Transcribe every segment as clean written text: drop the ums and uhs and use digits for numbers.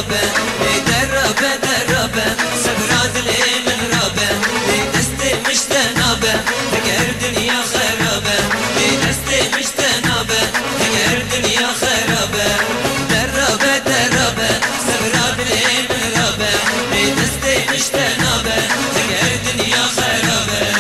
رابه دربه دربه سبراد لي من رابه دستي مش تنابه فقر دنيا خرابه دستي مش تنابه فقر دنيا خرابه دربه دربه سبراد لي من رابه دستي مش تنابه فقر دنيا خرابه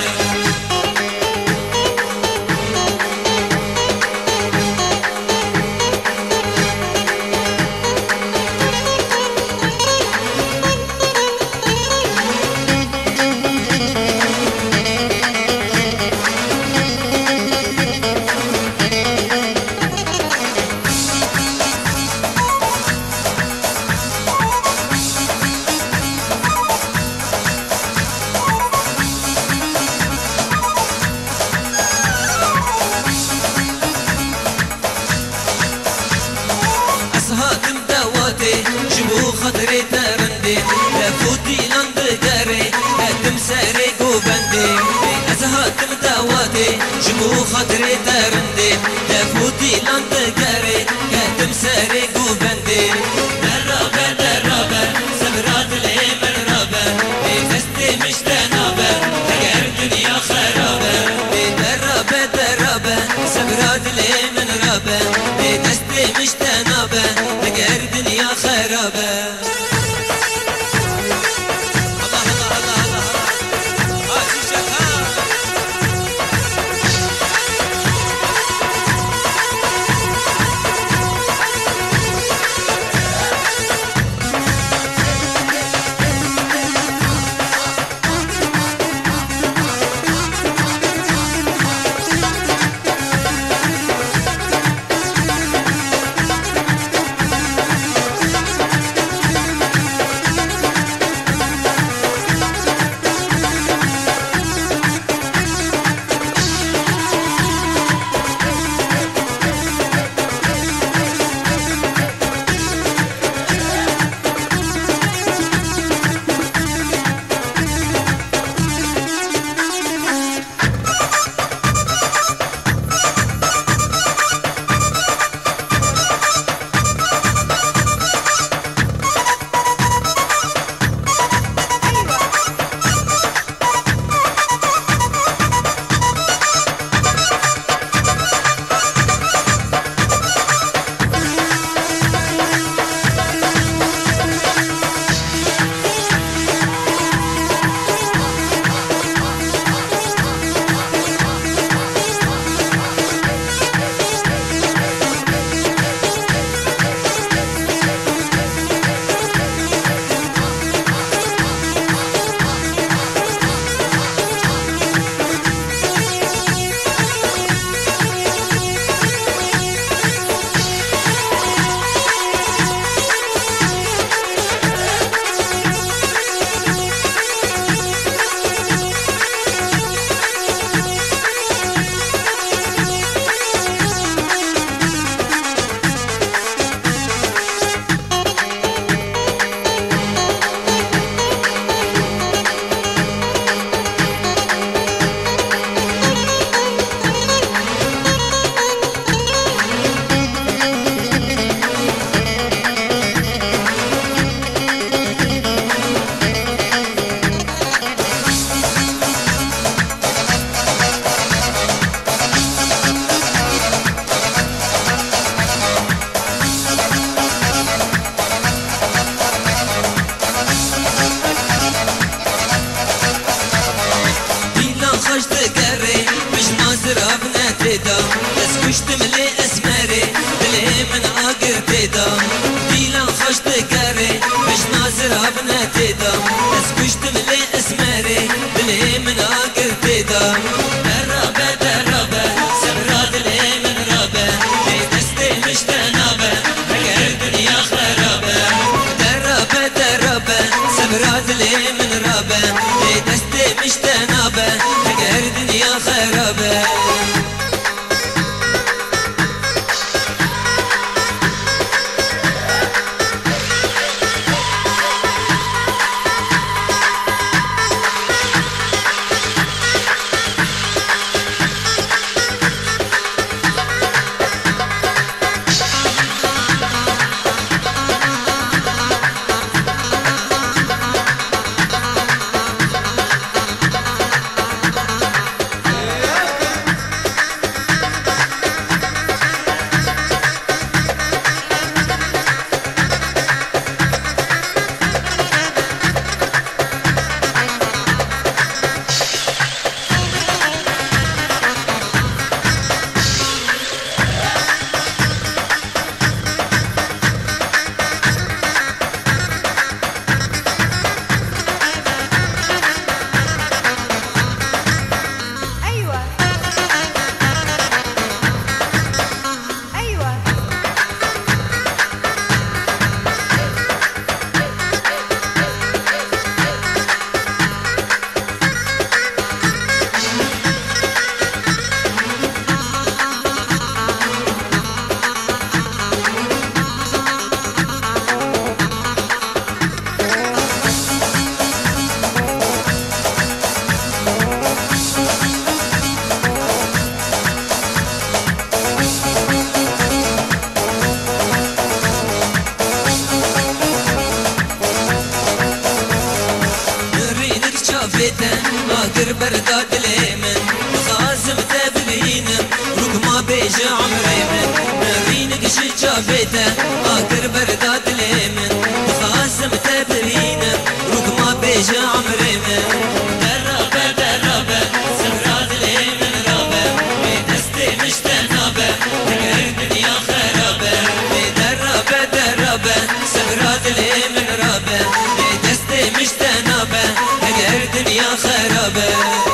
جبو خطري ترندي لفوتي لند داري هدم ساري قوبندي أزهات مدواتي جبو خطري ترندي لفوتي لند داري هدم ساري قوبندي دربة دربة سبرات لي من ربة دستي مش تنابة تقر دنيا خرابة دربة دربة سبرات لي من ربة دستي مش تنابة تقر دنيا خرابة بس كشت ملي اسمري دلي من عاقر تيدا ديلا خوش تكاري مش ناصر ابنا تيدا بس كشت ملي اسمري دلي من عاقر تيدا دربة دربة سبرا دلي من ربة دستي مش تنابة فقر دنيا خرابة دربة دربة سبرا دلي من ربة دستي مش تنابة فقر دنيا خرابة بيج عمري من نرينك شجا بيته آخر برداد ليمن بخاسم تبرينم روك ما بيج عمري من درابة درابة سفراد ليمن رابة بدستي مشتنابة تقهر دنيا خرابة درابة درابة سفراد ليمن رابة بدستي مشتنابة تقهر دنيا خرابة